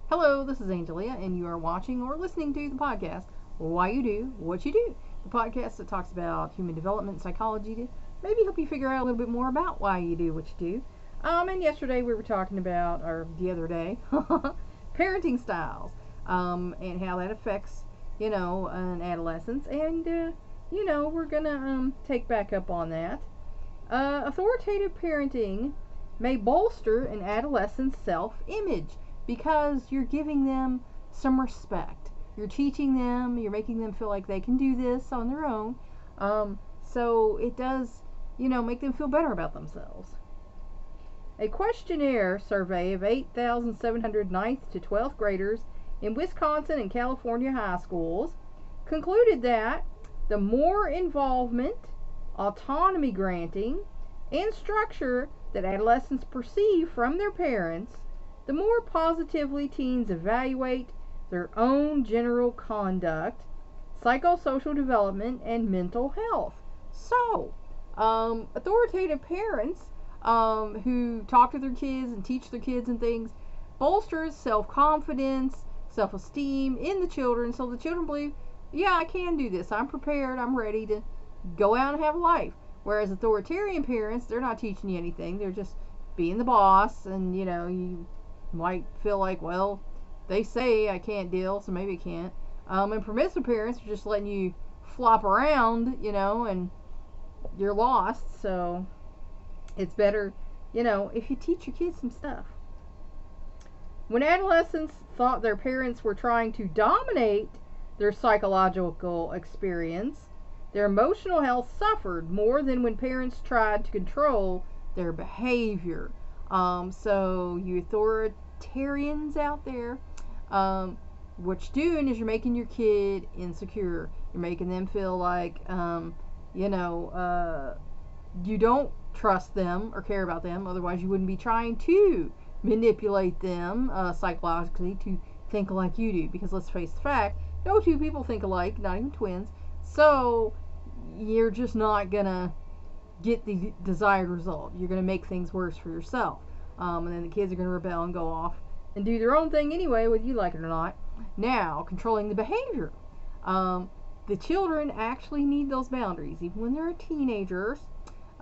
Hello, this is Angelia, and you are watching or listening to the podcast Why You Do What You Do, the podcast that talks about human development and psychology to maybe help you figure out a little bit more about why you do what you do. And yesterday we were talking about, or the other day, parenting styles, and how that affects, an adolescence, and we're gonna take back up on that. Authoritative parenting may bolster an adolescent's self-image because you're giving them some respect. You're teaching them, you're making them feel like they can do this on their own. So it does, make them feel better about themselves. A questionnaire survey of 8,700 9th to 12th graders in Wisconsin and California high schools concluded that the more involvement, autonomy granting, and structure that adolescents perceive from their parents, the more positively teens evaluate their own general conduct, psychosocial development, and mental health. So, authoritative parents who talk to their kids and teach their kids and things bolsters self-confidence, self-esteem in the children, so the children believe, yeah, I can do this. I'm prepared. I'm ready to go out and have a life. Whereas authoritarian parents, they're not teaching you anything. They're just being the boss, and you might feel like, well, they say I can't deal, so maybe I can't. And permissive parents are just letting you flop around, and you're lost. So it's better, if you teach your kids some stuff. When adolescents thought their parents were trying to dominate their psychological experience, their emotional health suffered more than when parents tried to control their behavior. So you authoritarians out there, what you're doing is you're making your kid insecure. You're making them feel like, you don't trust them or care about them. Otherwise, you wouldn't be trying to manipulate them psychologically to think like you do. Because let's face the fact, no two people think alike, not even twins. So you're just not gonna get the desired result. You're gonna make things worse for yourself. And then the kids are going to rebel and go off and do their own thing anyway, whether you like it or not. Now, controlling the behavior. The children actually need those boundaries. Even when they're teenagers,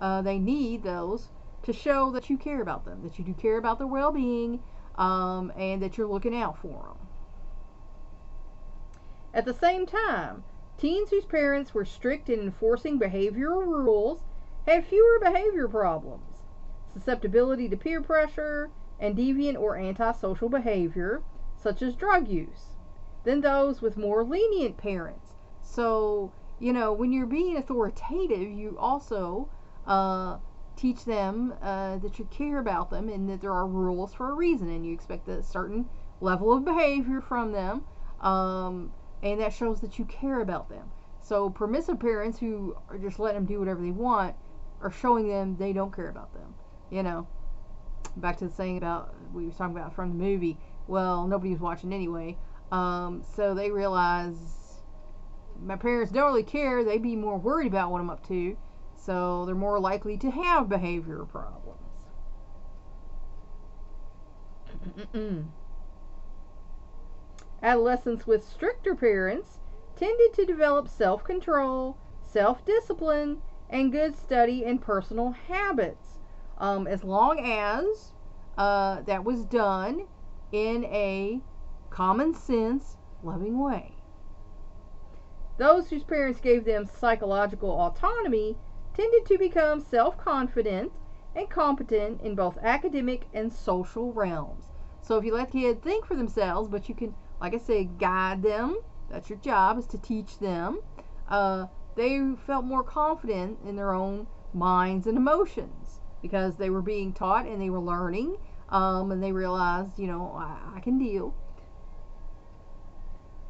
they need those to show that you care about them, that you do care about their well-being, and that you're looking out for them. At the same time, teens whose parents were strict in enforcing behavioral rules had fewer behavior problems, susceptibility to peer pressure, and deviant or antisocial behavior, such as drug use, than those with more lenient parents. So, when you're being authoritative, you also teach them that you care about them and that there are rules for a reason, and you expect a certain level of behavior from them, and that shows that you care about them. So, permissive parents who are just letting them do whatever they want are showing them they don't care about them. Back to the saying about we were talking about from the movie. Well, nobody was watching anyway, so they realize my parents don't really care. They'd be more worried about what I'm up to, so they're more likely to have behavioral problems. Adolescents with stricter parents tended to develop self-control, self-discipline, and good study and personal habits. As long as that was done in a common sense, loving way. Those whose parents gave them psychological autonomy tended to become self-confident and competent in both academic and social realms. So if you let the kid think for themselves, but you can, like I say, guide them, that's your job, is to teach them, they felt more confident in their own minds and emotions, because they were being taught and they were learning, and they realized, I can deal.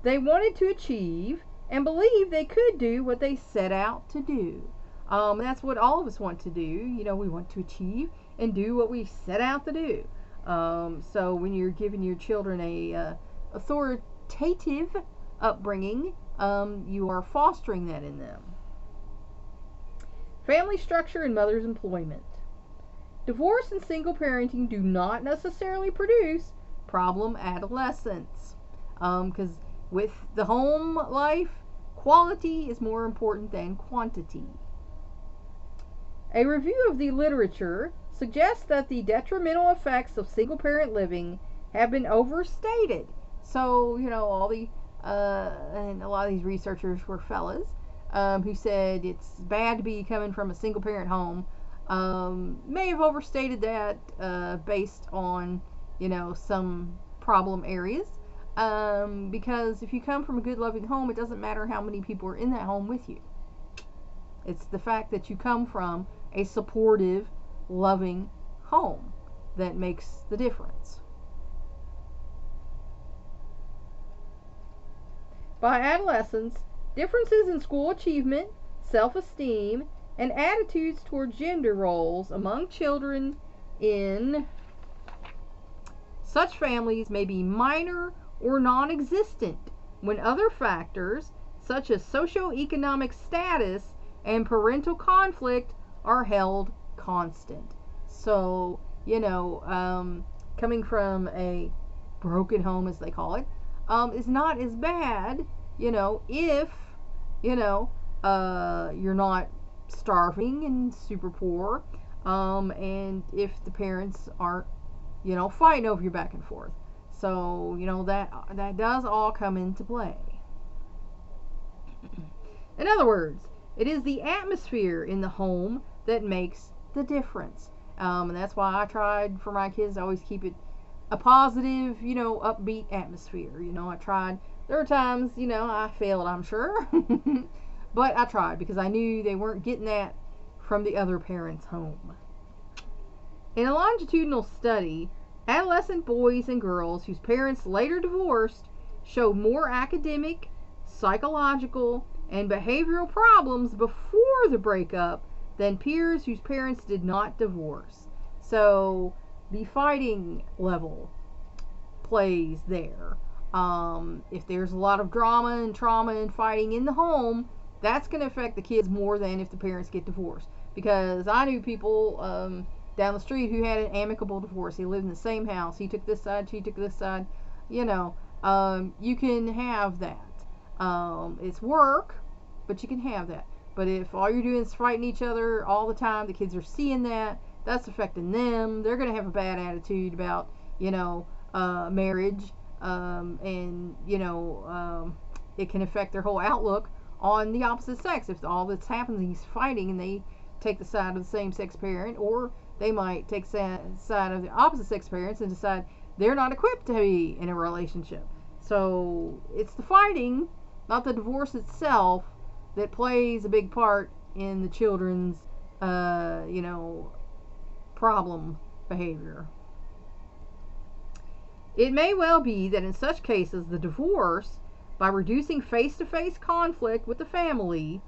They wanted to achieve and believed they could do what they set out to do. That's what all of us want to do. We want to achieve and do what we set out to do. So when you're giving your children a authoritative upbringing, you are fostering that in them. Family structure and mother's employment. Divorce and single parenting do not necessarily produce problem adolescents. Because with the home life, quality is more important than quantity. A review of the literature suggests that the detrimental effects of single parent living have been overstated. So, all the, and a lot of these researchers were fellas who said it's bad to be coming from a single parent home. May have overstated that based on, some problem areas. Because if you come from a good loving home, it doesn't matter how many people are in that home with you. It's the fact that you come from a supportive, loving home that makes the difference. By adolescence, differences in school achievement, self-esteem, and attitudes toward gender roles among children in such families may be minor or non-existent when other factors such as socioeconomic status and parental conflict are held constant. So, coming from a broken home, as they call it, is not as bad, if, you're not starving and super poor, and if the parents aren't, fighting over you back and forth. So, that does all come into play. In other words, it is the atmosphere in the home that makes the difference. And that's why I tried for my kids to always keep it a positive, upbeat atmosphere. I tried. There were times, I failed, I'm sure. But I tried because I knew they weren't getting that from the other parent's home. In a longitudinal study, adolescent boys and girls whose parents later divorced showed more academic, psychological, and behavioral problems before the breakup than peers whose parents did not divorce. So the fighting level plays there. If there's a lot of drama and trauma and fighting in the home, that's going to affect the kids more than if the parents get divorced. Because I knew people down the street who had an amicable divorce. They lived in the same house. He took this side, she took this side. You can have that. It's work, but you can have that. But if all you're doing is fighting each other all the time, the kids are seeing that, that's affecting them. They're going to have a bad attitude about, marriage. It can affect their whole outlook on the opposite sex. If all that's happening is fighting and they take the side of the same sex parent, or they might take the side of the opposite sex parents and decide they're not equipped to be in a relationship. So it's the fighting, not the divorce itself, that plays a big part in the children's, problem behavior. It may well be that in such cases, the divorce, by reducing face-to-face conflict with the family,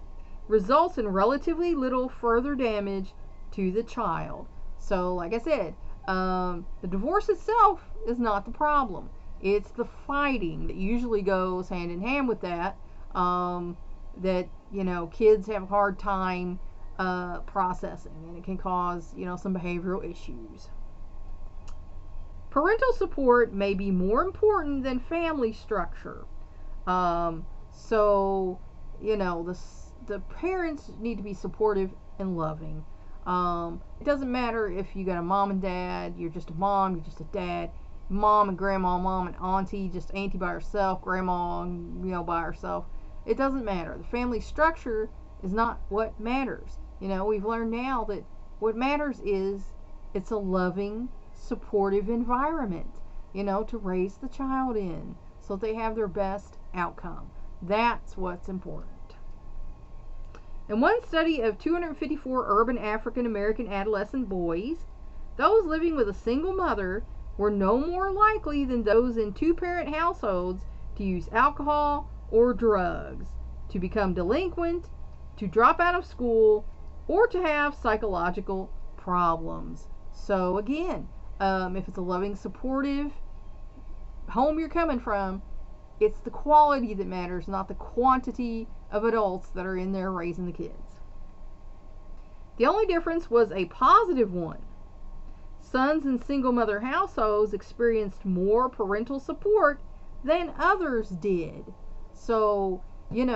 results in relatively little further damage to the child. So, like I said, the divorce itself is not the problem. It's the fighting that usually goes hand in hand with that, that, kids have a hard time processing, and it can cause, some behavioral issues. Parental support may be more important than family structure. So, the parents need to be supportive and loving. It doesn't matter if you got a mom and dad, you're just a mom, you're just a dad, mom and grandma, mom and auntie, just auntie by herself, grandma, by herself. It doesn't matter. The family structure is not what matters. We've learned now that what matters is it's a loving, supportive environment, to raise the child in so they have their best outcome. That's what's important. In one study of 254 urban African American adolescent boys, those living with a single mother were no more likely than those in two-parent households to use alcohol or drugs, to become delinquent, to drop out of school, or to have psychological problems. So again, if it's a loving, supportive home you're coming from, it's the quality that matters, not the quantity of adults that are in there raising the kids. The only difference was a positive one. Sons in single mother households experienced more parental support than others did. So, when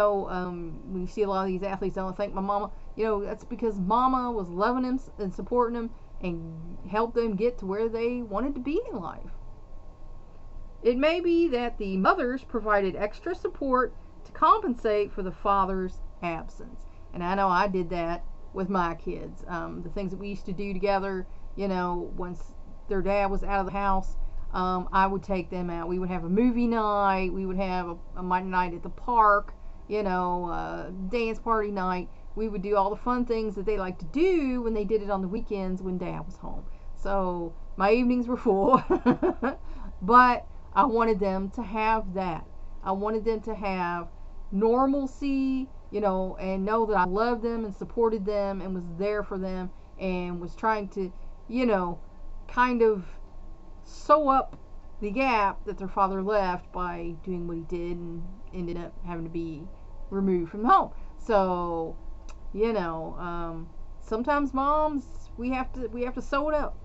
you see a lot of these athletes, don't thank my mama. That's because mama was loving them and supporting them and helped them get to where they wanted to be in life. It may be that the mothers provided extra support to compensate for the father's absence. And I know I did that with my kids. The things that we used to do together, once their dad was out of the house, I would take them out. We would have a movie night. We would have a night at the park, dance party night. We would do all the fun things that they liked to do when they did it on the weekends when dad was home. So my evenings were full. But I wanted them to have that. I wanted them to have normalcy, and know that I loved them and supported them and was there for them and was trying to, kind of sew up the gap that their father left by doing what he did and ended up having to be removed from home. So, sometimes moms, we have to sew it up.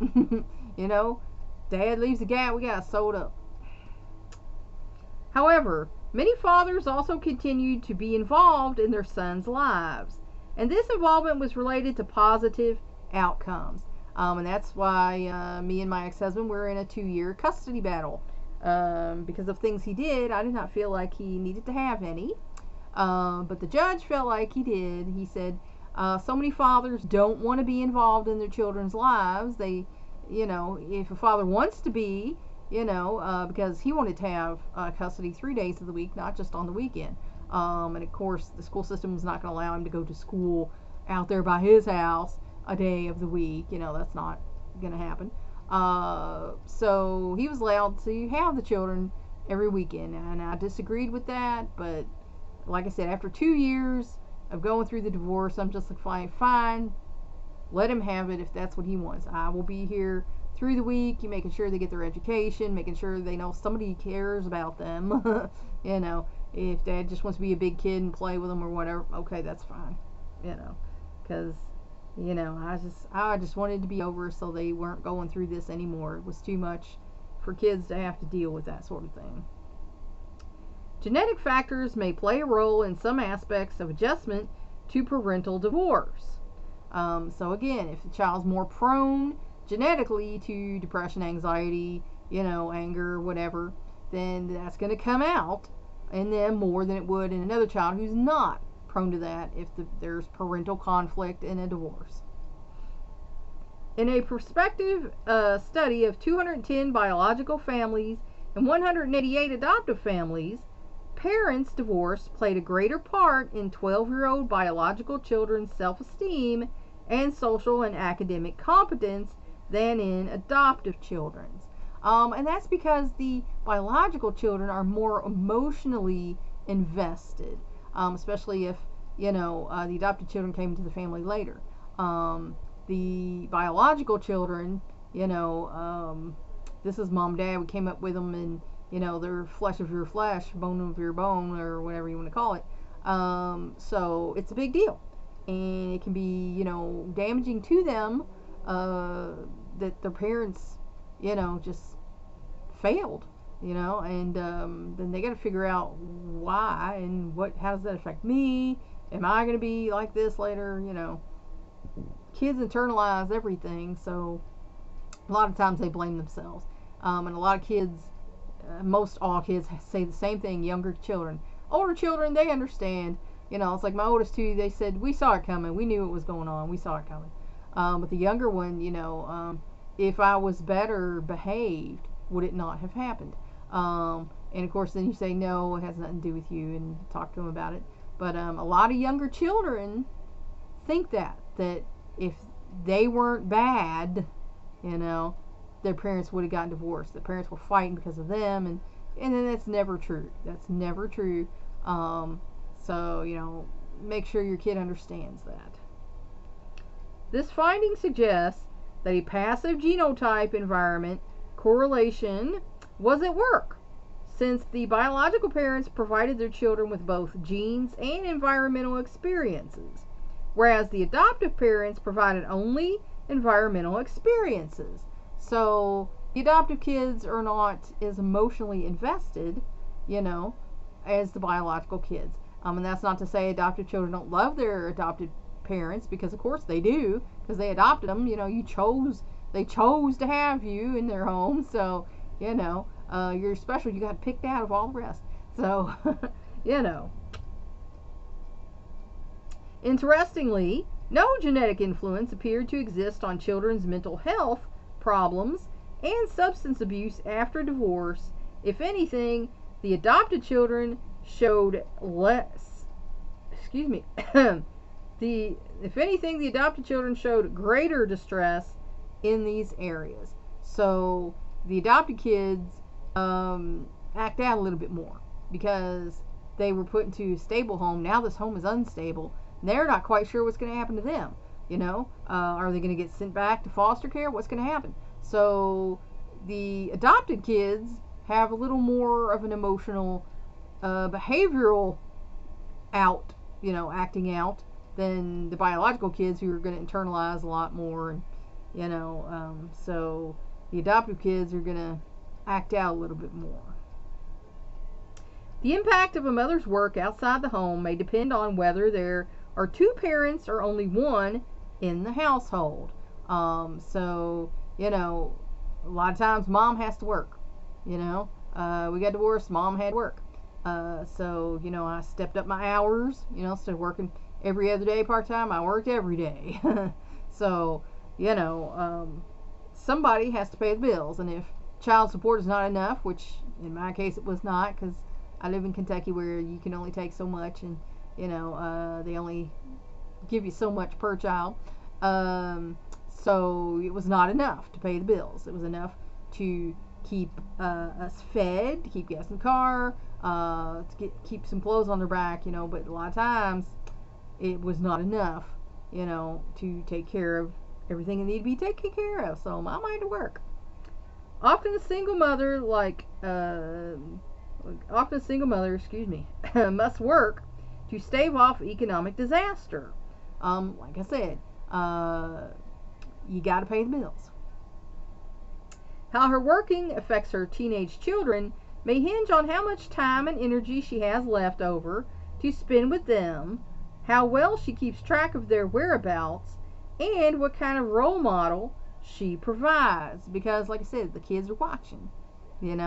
Dad leaves the gap, we gotta sew it up. However, many fathers also continued to be involved in their sons' lives, and this involvement was related to positive outcomes. And that's why me and my ex-husband were in a 2-year custody battle. Because of things he did, I did not feel like he needed to have any. But the judge felt like he did. He said, so many fathers don't want to be involved in their children's lives. They, if a father wants to be, because he wanted to have custody 3 days of the week, not just on the weekend. And of course, the school system was not going to allow him to go to school out there by his house a day of the week. That's not going to happen. So he was allowed to have the children every weekend, and I disagreed with that. But like I said, after 2 years of going through the divorce, I'm just like, fine, let him have it if that's what he wants. I will be here through the week, you making sure they get their education, making sure they know somebody cares about them. If dad just wants to be a big kid and play with them or whatever, okay, that's fine. Because I just wanted to be over so they weren't going through this anymore. It was too much for kids to have to deal with that sort of thing. Genetic factors may play a role in some aspects of adjustment to parental divorce. So again, if the child's more prone genetically to depression, anxiety, anger, whatever, then that's going to come out in them more than it would in another child who's not prone to that if there's parental conflict in a divorce. In a prospective study of 210 biological families and 188 adoptive families, parents' divorce played a greater part in 12-year-old biological children's self-esteem and social and academic competence than in adoptive children's. And that's because the biological children are more emotionally invested, especially if, the adopted children came into the family later. The biological children, this is mom, dad, we came up with them and, they're flesh of your flesh, bone of your bone, or whatever you want to call it. So it's a big deal. And it can be, damaging to them that their parents, just failed, and then they got to figure out why and how does that affect me? Am I going to be like this later? Kids internalize everything, so a lot of times they blame themselves. And a lot of kids, most all kids say the same thing, younger children. Older children, they understand. It's like my oldest two, they said, we saw it coming. We knew it was going on. We saw it coming. But the younger one, if I was better behaved, would it not have happened? And of course, then you say, no, it has nothing to do with you, and talk to them about it. But a lot of younger children think that if they weren't bad, their parents would have gotten divorced. The parents were fighting because of them, and then that's never true. That's never true. So, make sure your kid understands that. This finding suggests that a passive genotype environment correlation was at work, since the biological parents provided their children with both genes and environmental experiences, whereas the adoptive parents provided only environmental experiences. So the adoptive kids are not as emotionally invested, you know, as the biological kids. And that's not to say adoptive children don't love their adopted parents, because of course they do, because they adopted them. You know, they chose to have you in their home, so you know you're special. You got picked out of all the rest. So you know. Interestingly, no genetic influence appeared to exist on children's mental health problems and substance abuse after divorce. If anything, the adopted children showed less. Excuse me. If anything, the adopted children showed greater distress in these areas. So the adopted kids act out a little bit more because they were put into a stable home. Now this home is unstable. They're not quite sure what's going to happen to them. You know, are they going to get sent back to foster care? What's going to happen? So the adopted kids have a little more of an emotional, behavioral acting out than the biological kids, who are going to internalize a lot more. And so the adoptive kids are going to act out a little bit more. The impact of a mother's work outside the home may depend on whether there are two parents or only one in the household. So, a lot of times mom has to work. We got divorced, mom had work. So, I stepped up my hours, instead of working every other day part-time, I worked every day. So, somebody has to pay the bills. And if child support is not enough, which in my case it was not, because I live in Kentucky where you can only take so much, and they only give you so much per child. So it was not enough to pay the bills. It was enough to keep us fed, to keep gas in the car, to keep some clothes on their back, but a lot of times it was not enough, to take care of everything that needed to be taken care of. So mom had to work. Often a single mother, must work to stave off economic disaster. Like I said, you got to pay the bills. How her working affects her teenage children may hinge on how much time and energy she has left over to spend with them, how well she keeps track of their whereabouts, and what kind of role model she provides. Because, like I said, the kids are watching, and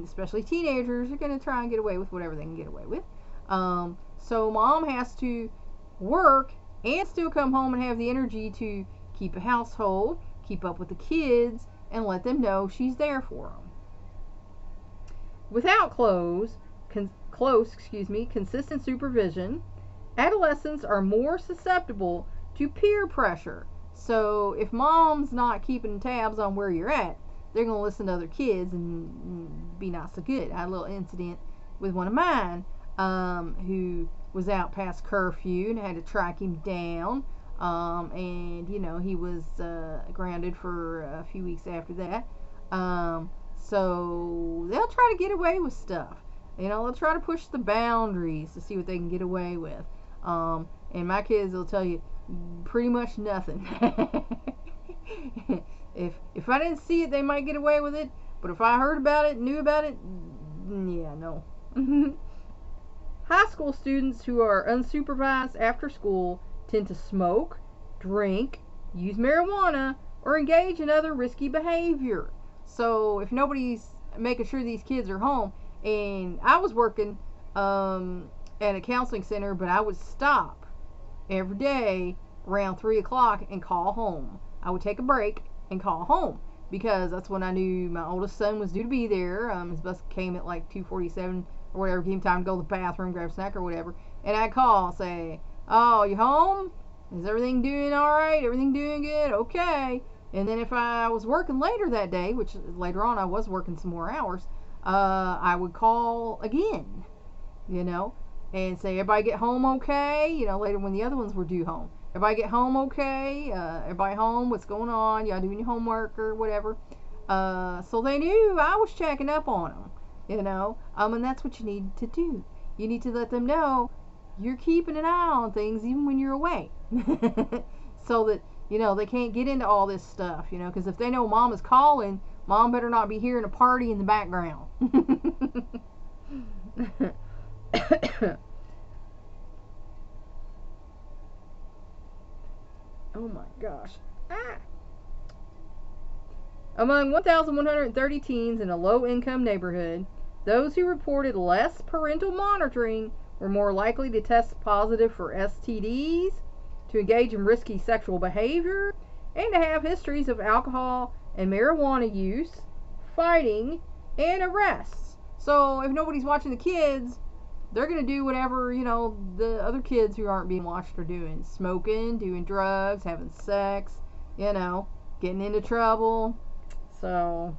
especially teenagers are going to try and get away with whatever they can get away with. So mom has to work and still come home and have the energy to keep a household, keep up with the kids, and let them know she's there for them. Without close, consistent supervision, adolescents are more susceptible to peer pressure. So if mom's not keeping tabs on where you're at, they're going to listen to other kids and be not so good. I had a little incident with one of mine who was out past curfew and had to track him down. And he was grounded for a few weeks after that. So they'll try to get away with stuff. They'll try to push the boundaries to see what they can get away with. And my kids will tell you pretty much nothing. If I didn't see it, they might get away with it. But if I heard about it, knew about it, yeah, no. High school students who are unsupervised after school tend to smoke, drink, use marijuana, or engage in other risky behavior. So if nobody's making sure these kids are home, and I was working at a counseling center, but I would stop every day around 3 o'clock and call home. I would take a break and call home, because that's when I knew my oldest son was due to be there. His bus came at like 2:47 or whatever, give him time to go to the bathroom, grab a snack or whatever, and I'd call, say, "Oh, you home? Is everything doing all right? Everything doing good? Okay." And then if I was working later that day, which later on I was working some more hours, I would call again, and say, "Everybody get home okay?" Later when the other ones were due home. "Everybody get home okay? Everybody home? What's going on? Y'all doing your homework or whatever?" So they knew I was checking up on them, and that's what you need to do. You need to let them know you're keeping an eye on things even when you're away. So that They can't get into all this stuff, because if they know mom is calling, mom better not be hearing a party in the background. Oh my gosh. Ah. Among 1,130 teens in a low-income neighborhood, those who reported less parental monitoring were more likely to test positive for STDs, to engage in risky sexual behavior, and to have histories of alcohol and marijuana use, fighting, and arrests. So if nobody's watching the kids, they're going to do whatever, the other kids who aren't being watched are doing. Smoking, doing drugs, having sex, getting into trouble. So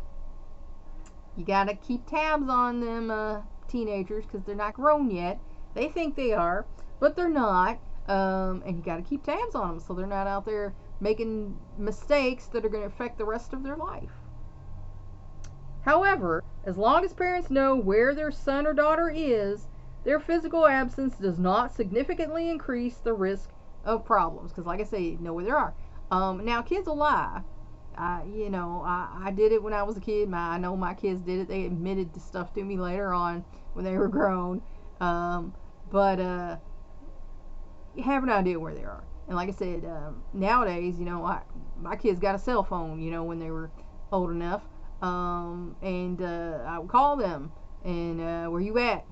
you got to keep tabs on them teenagers, because they're not grown yet. They think they are, but they're not. And you got to keep tabs on them so they're not out there making mistakes that are going to affect the rest of their life. However, as long as parents know where their son or daughter is, their physical absence does not significantly increase the risk of problems. Because like I say, you know where they are. Now, kids will lie. I did it when I was a kid. I know my kids did it. They admitted to stuff to me later on when they were grown. But you have an idea where they are. And like I said, nowadays, my kids got a cell phone, when they were old enough. And I would call them. And where you at?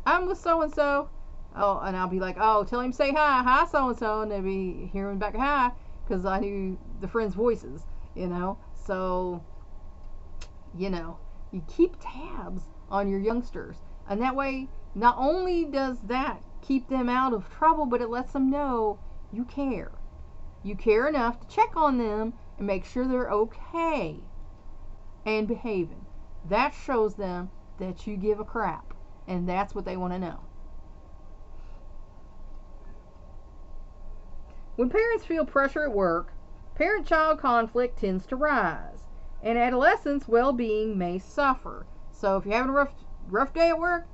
I'm with so-and-so. Oh, and I'll be like, oh, tell him say hi. Hi, so-and-so. And they'd be hearing back hi, because I knew the friends' voices, So, you keep tabs on your youngsters. And that way, not only does that keep them out of trouble, but it lets them know you care. You care enough to check on them and make sure they're okay and behaving. That shows them that you give a crap. And that's what they want to know. When parents feel pressure at work, parent-child conflict tends to rise, and adolescents' well-being may suffer. So if you're having a rough day at work,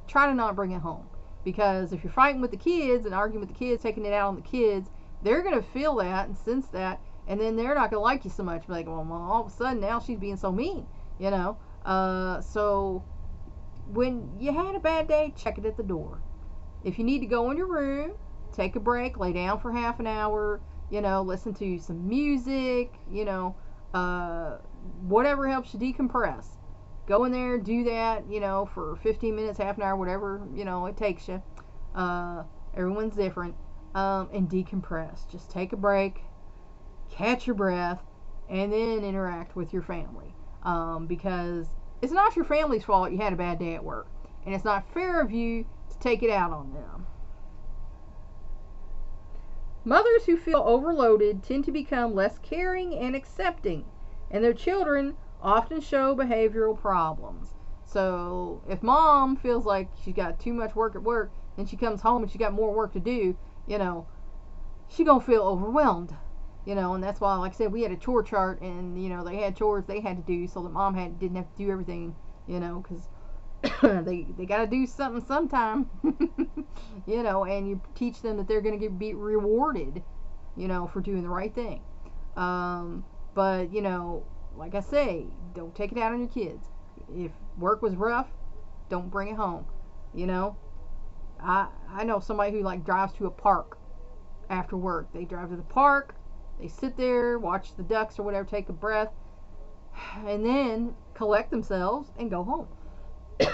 try to not bring it home. Because if you're fighting with the kids and arguing with the kids, taking it out on the kids, they're going to feel that and sense that, and then they're not going to like you so much. Like, well, all of a sudden now she's being so mean, So when you had a bad day, check it at the door. If you need to go in your room, take a break, lay down for half an hour, listen to some music, whatever helps you decompress. Go in there, do that, for 15 minutes, half an hour, whatever, it takes you. Everyone's different. And decompress. Just take a break, catch your breath, and then interact with your family. Because it's not your family's fault you had a bad day at work. And it's not fair of you to take it out on them. Mothers who feel overloaded tend to become less caring and accepting, and their children often show behavioral problems. So if mom feels like she's got too much work at work, and she comes home and she got more work to do, she gonna feel overwhelmed. And that's why, like I said, we had a chore chart, and they had chores they had to do, so that mom didn't have to do everything, because they got to do something sometime, and you teach them that they're going to be rewarded, for doing the right thing. But like I say, don't take it out on your kids. If work was rough, don't bring it home. I know somebody who drives to a park after work. They drive to the park. They sit there, watch the ducks or whatever, take a breath, and then collect themselves and go home.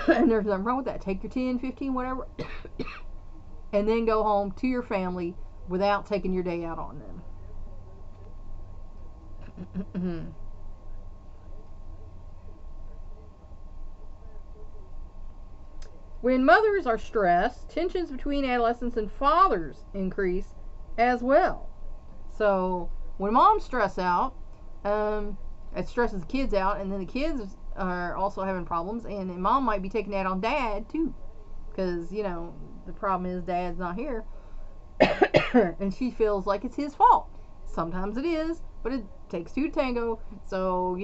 And there's nothing wrong with that. Take your 10, 15, whatever, and then go home to your family without taking your day out on them. When mothers are stressed, tensions between adolescents and fathers increase as well. So when moms stress out, it stresses the kids out, and then the kids are also having problems, and mom might be taking that on dad too, because the problem is dad's not here, and she feels like it's his fault. Sometimes it is, but it takes two to tango. So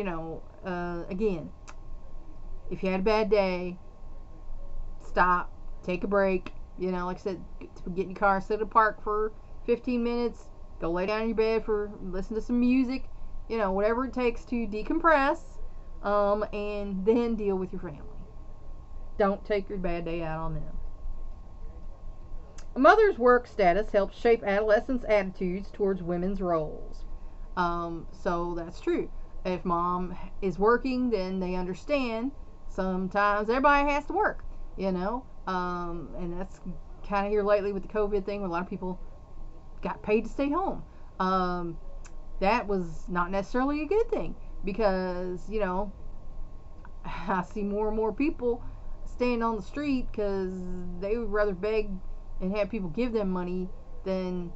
again, if you had a bad day, stop, take a break. Like I said, get in your car, sit at a park for 15 minutes, Go lay down in your bed listen to some music, whatever it takes to decompress, and then deal with your family. Don't take your bad day out on them. A mother's work status helps shape adolescents' attitudes towards women's roles. So that's true. If mom is working, then they understand sometimes everybody has to work, and that's kind of here lately with the COVID thing where a lot of people got paid to stay home. That was not necessarily a good thing because, I see more and more people staying on the street because they would rather beg and have people give them money than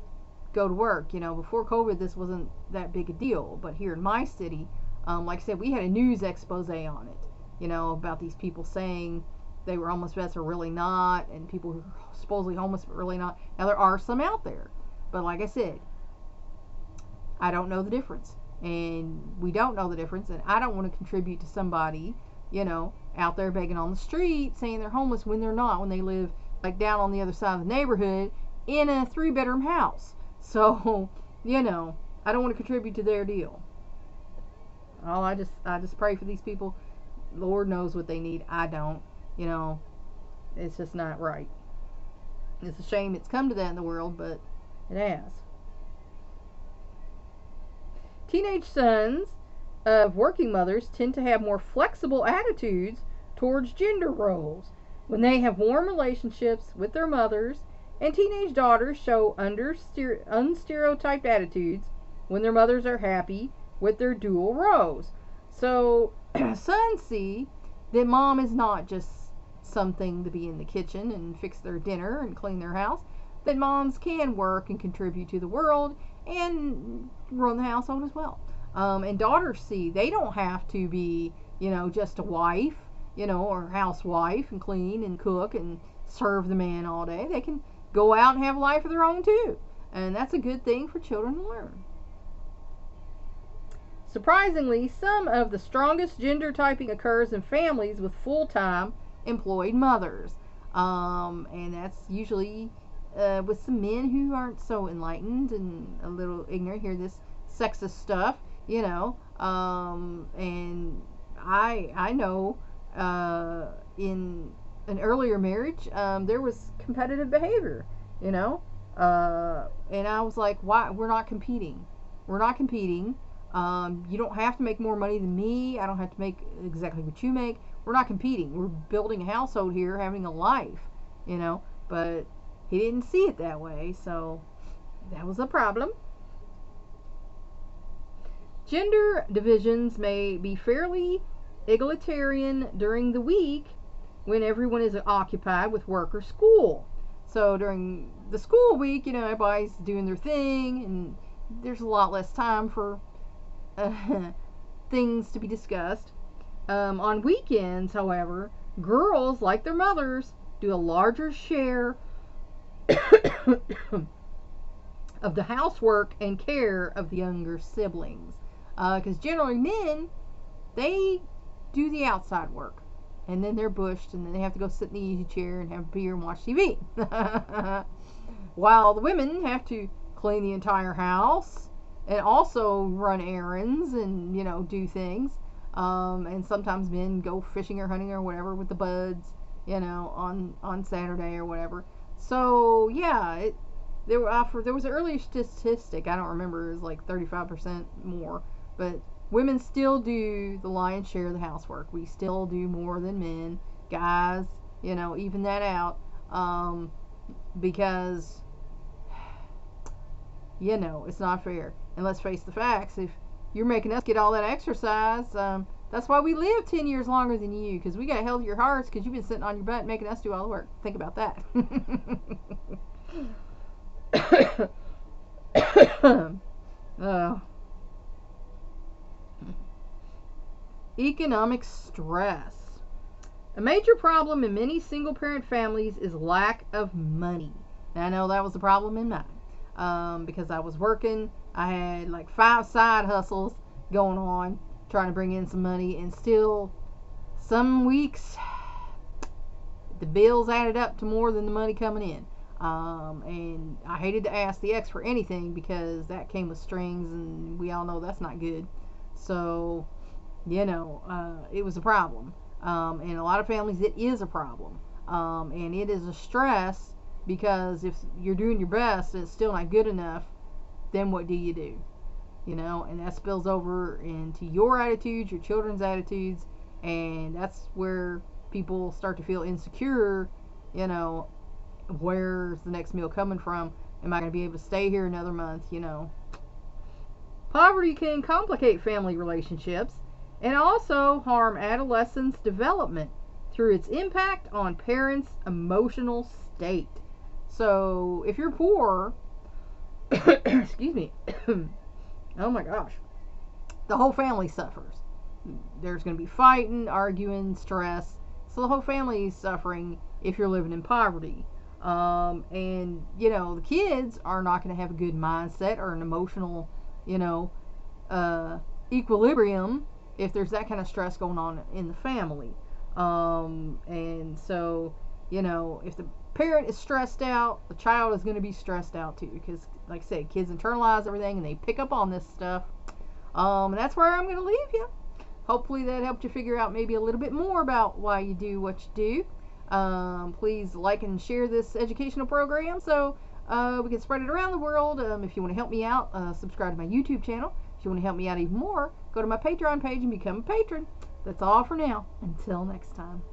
go to work. Before COVID, this wasn't that big a deal, but here in my city, like I said, we had a news expose on it, about these people saying they were homeless vets are really not, and people who are supposedly homeless but really not. Now there are some out there, but like I said, I don't know the difference, and we don't know the difference, and I don't want to contribute to somebody, out there begging on the street saying they're homeless when they're not, when they live like down on the other side of the neighborhood in a 3-bedroom house. So, I don't want to contribute to their deal. I just pray for these people. Lord knows what they need. I don't. It's just not right. It's a shame it's come to that in the world, but it has. Teenage sons of working mothers tend to have more flexible attitudes towards gender roles when they have warm relationships with their mothers, and teenage daughters show unstereotyped attitudes when their mothers are happy with their dual roles. So sons see that mom is not just something to be in the kitchen and fix their dinner and clean their house, that moms can work and contribute to the world and run the household as well. And daughters see they don't have to be, just a wife, or housewife and clean and cook and serve the man all day. They can go out and have a life of their own too. And that's a good thing for children to learn. Surprisingly, some of the strongest gender typing occurs in families with full-time employed mothers. And that's usually with some men who aren't so enlightened and a little ignorant, hear this sexist stuff, and I know in an earlier marriage there was competitive behavior, and I was like, why? We're not competing. You don't have to make more money than me. I don't have to make exactly what you make. We're not competing. We're building a household here, having a life, but he didn't see it that way, so that was a problem. Gender divisions may be fairly egalitarian during the week when everyone is occupied with work or school. So during the school week, everybody's doing their thing, and there's a lot less time for things to be discussed. On weekends, however, girls, like their mothers, do a larger share of the housework and care of the younger siblings. Because generally men, they do the outside work, and then they're bushed, and then they have to go sit in the easy chair and have a beer and watch TV. While the women have to clean the entire house and also run errands and do things. And sometimes men go fishing or hunting or whatever with the buds, on Saturday or whatever. So yeah, there was an earlier statistic, I don't remember, it was like 35% more, but women still do the lion's share of the housework. We still do more than men. Guys, even that out, because it's not fair. And let's face the facts, if you're making us get all that exercise, that's why we live 10 years longer than you, because we got healthier hearts, because you've been sitting on your butt making us do all the work. Think about that. Economic stress. A major problem in many single-parent families is lack of money. And I know that was the problem in mine, because I was working. I had like 5 side hustles going on, trying to bring in some money, and still some weeks the bills added up to more than the money coming in. And I hated to ask the ex for anything because that came with strings, and we all know that's not good. So, it was a problem. In a lot of families, it is a problem. And it is a stress because if you're doing your best and it's still not good enough, then what do you do? And that spills over into your attitudes, your children's attitudes, and that's where people start to feel insecure. Where's the next meal coming from? Am I going to be able to stay here another month? Poverty can complicate family relationships and also harm adolescents' development through its impact on parents' emotional state. So, if you're poor, excuse me, oh my gosh, the whole family suffers. There's going to be fighting, arguing, stress. So the whole family is suffering if you're living in poverty. And the kids are not going to have a good mindset or an emotional, equilibrium if there's that kind of stress going on in the family. And so, if the parent is stressed out, the child is going to be stressed out too, because like I said, kids internalize everything and they pick up on this stuff. And that's where I'm going to leave you. Hopefully that helped you figure out maybe a little bit more about why you do what you do. Please like and share this educational program so we can spread it around the world. If you want to help me out, subscribe to my YouTube channel. If you want to help me out even more, go to my Patreon page and become a patron. That's all for now. Until next time.